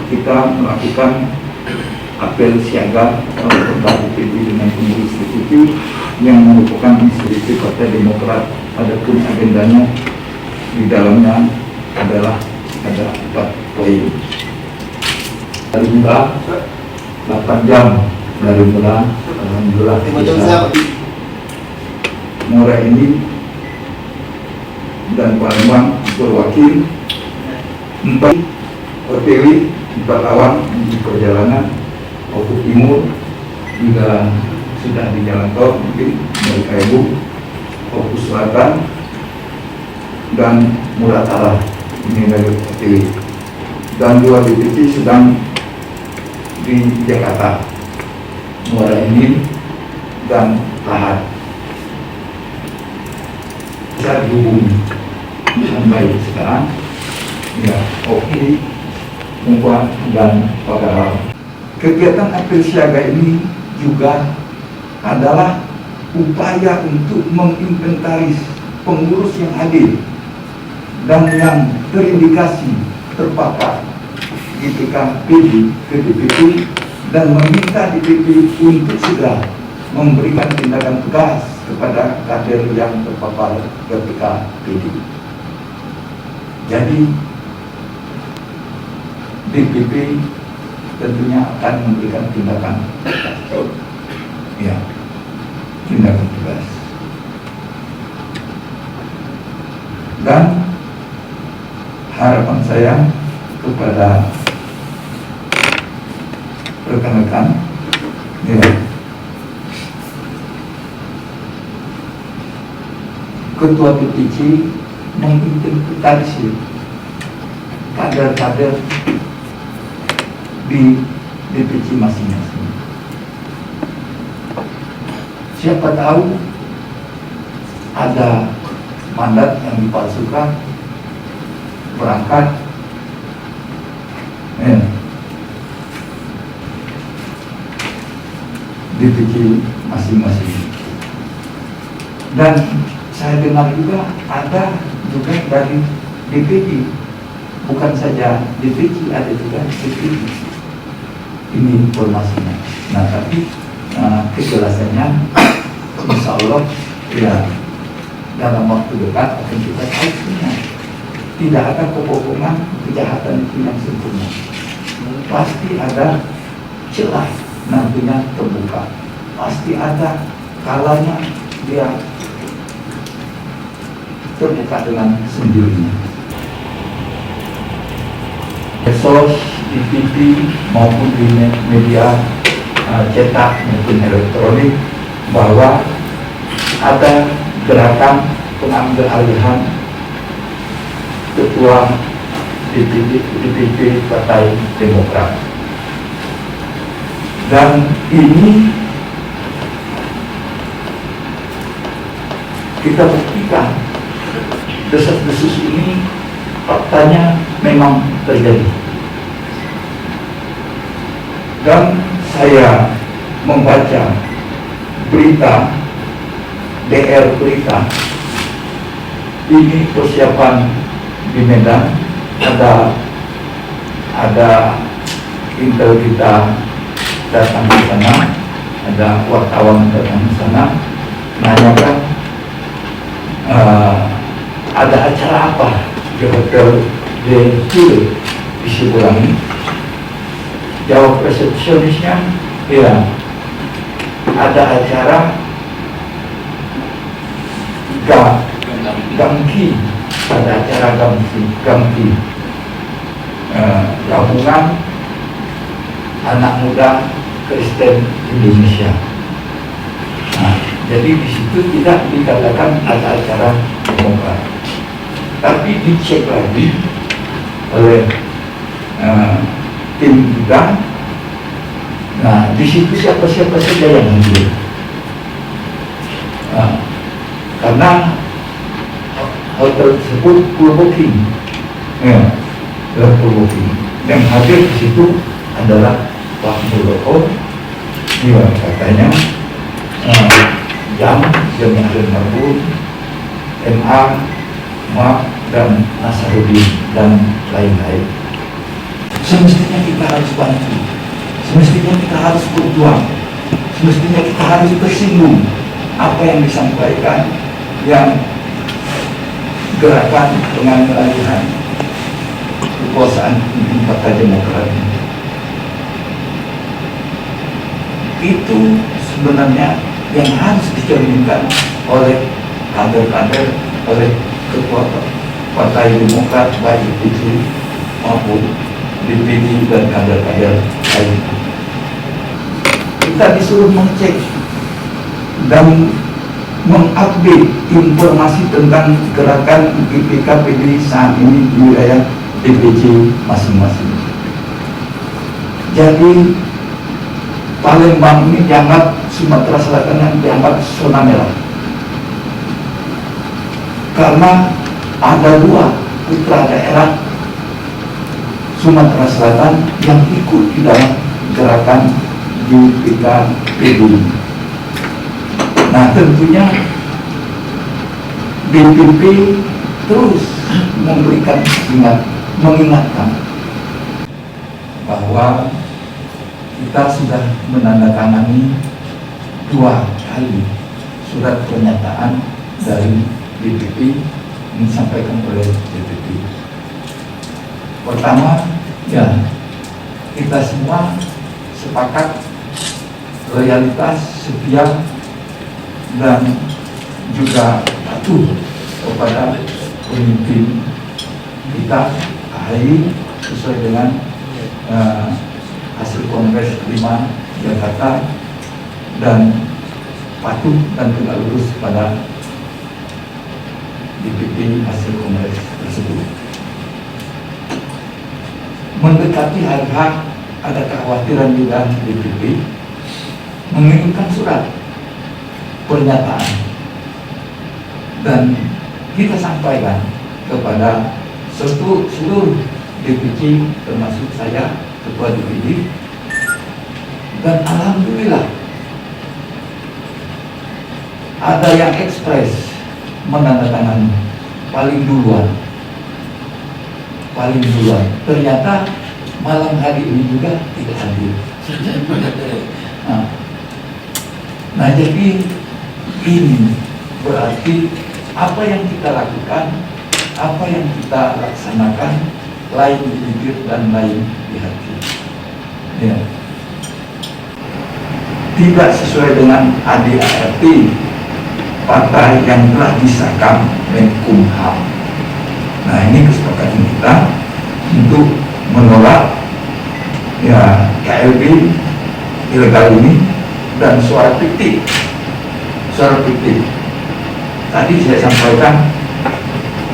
kita melakukan apel siaga tentang DPP dengan pengurus DPP yang merupakan institusi Partai Demokrat. Adapun agendanya di dalamnya adalah ada 4 poin. Dari mula 8 jam dari mula, alhamdulillah bisa Muara ini dan Palembang berwakil 4 OTW 4 lawan di perjalanan. Oku Timur juga sudah di jalan tol mungkin dari Kaibu, Oku Selatan dan Muratala ini dari OTW, dan 2 DPP sedang di Jakarta, Muara Enim dan Lahat. Bisa dihubungi sampai sekarang ya, oke, Mumpah dan Pagaral. Kegiatan apel siaga ini juga adalah upaya untuk menginventaris pengurus yang hadir dan yang terindikasi terpapar di PKPD ke DPP dan meminta DPP untuk segera memberikan tindakan tegas kepada kader yang terpapar ke PKPD. Jadi DPP tentunya akan memberikan tindakan ya, tindakan tegas. Dan harapan saya kepada rekan-rekan ya, Ketua DPC menginterpretasi kader-kader di DPC masing-masing. Siapa tahu ada mandat yang dipalsukan, berangkat DPC masing-masing. Dan saya dengar juga ada juga dari DPD, bukan saja DPC, ada juga DPD. Ini informasinya. Nah, tapi kejelasannya insya Allah ya dalam waktu dekat akan kita tahu sebenarnya. Tidak ada kebohongan, kejahatan itu yang sempurna. Pasti ada celah nantinya terbuka. Pasti ada kalanya dia terbuka dengan sendirinya. Medsos, di TV maupun di media cetak maupun elektronik bahwa ada gerakan pengambil alihan ketua DPP Partai Demokrat, dan ini kita buktikan desas-desus ini faktanya memang terjadi. Dan saya membaca berita DR Berita ini persiapan di Medan, ada intel kita datang ke sana, ada wartawan datang ke sana, nanyakan ada acara apa di hotel di Chile di Sibulangi. Jawab resepsionisnya, ya ada acara Gamki, ada acara Gamki, gabungan anak muda Kristen Indonesia. Nah, jadi di situ tidak dikatakan ada acara Demokrat, tapi dicek lagi oleh tim juga. Nah, di situ siapa-siapa saja yang hadir. Karena hotel tersebut full booking, ya, full booking. Yang hadir di situ adalah Pak Muldoko, ya, katanya Jam Akhir Marbun, MA, MAK, dan Nasaruddin, dan lain-lain. semestinya kita harus bantu, semestinya kita harus berjuang, semestinya kita harus tersinggung apa yang disampaikan yang gerakan pengambilan kekuasaan di Partai Demokrat itu sebenarnya yang harus dicerminkan oleh kader-kader, oleh ketua Partai Demokrat baik DPC maupun DPD dan kader-kader lain. Kita disuruh mengecek dan mengupdate informasi tentang gerakan GPK-PD saat ini di wilayah DPC masing-masing. Jadi Palembang ini dianggap, Sumatera Selatan yang dianggap zona merah karena ada 2 putra daerah Sumatera Selatan yang ikut di dalam gerakan GPK-PD. Nah, tentunya DPP terus memberikan mengingatkan bahwa kita sudah menandatangani 2 kali surat pernyataan dari DPP yang disampaikan oleh DPP. Pertama, ya kita semua sepakat loyalitas, setia, dan juga patuh kepada pemimpin kita AHY sesuai dengan hasil Kongres 5 Jakarta, dan patuh dan tegak lurus pada DPP hasil Kongres tersebut. Mendekati hari H, ada kekhawatiran juga DPP mengirimkan surat pernyataan, dan kita sampaikan kepada seluruh DPC termasuk saya ketua DPD, dan alhamdulillah ada yang ekspres menandatangani paling duluan. Ternyata malam hari ini juga tidak hadir. Nah, jadi ini berarti apa yang kita lakukan, apa yang kita laksanakan, lain di bibir dan lain di hati. Ya. Tidak sesuai dengan ADART partai yang telah disahkan Menkumham. Nah, ini kesepakatan kita untuk menolak ya KLB ilegal ini dan suara fiktif. Tadi saya sampaikan,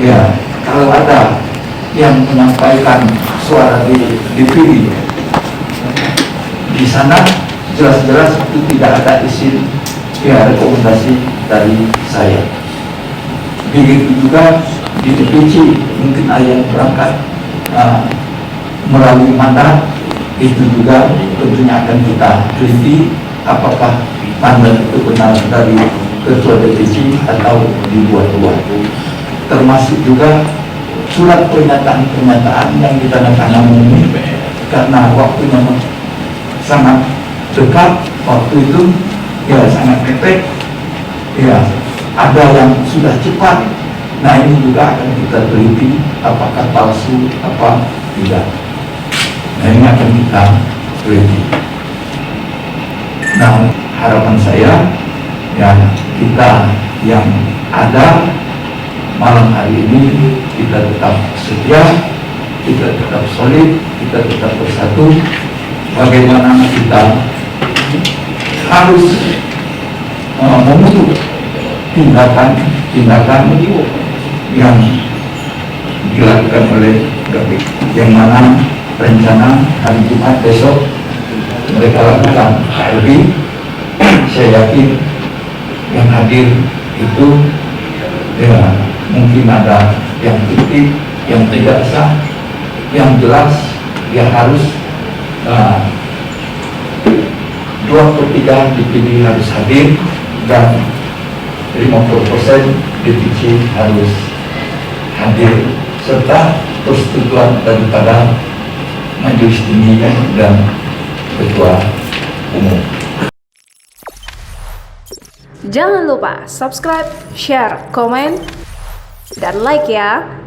ya kalau ada yang menyampaikan suara di DPD di sana, jelas-jelas itu tidak ada izin ya rekomendasi dari saya. Begitu juga di DPC, mungkin ada yang berangkat melalui mandat, itu juga tentunya akan kita teliti apakah mandat itu benar dari ketua DPC atau dibuat-buat. Termasuk juga surat pernyataan yang ditandatangani ini, karena waktunya sangat dekat, waktu itu ya sangat mepet, ya ada yang sudah cepat. Nah, ini juga akan kita teliti apakah palsu apa tidak. Nah, ini akan kita teliti. Nah, harapan saya ya kita yang ada malam hari ini, kita tetap setia, kita tetap solid, kita tetap bersatu. Bagaimana kita harus memutus tindakan yang dilakukan oleh GPK, yang mana rencana hari Jumat besok mereka lakukan KLB. Saya yakin yang hadir itu ya mungkin ada yang fiktif, yang tidak sah, yang jelas yang harus 2/3 DPD harus hadir dan 50% DPC harus hadir, serta persetujuan daripada Majelis Tinggi dan Ketua Umum. Jangan lupa subscribe, share, komen, dan like ya.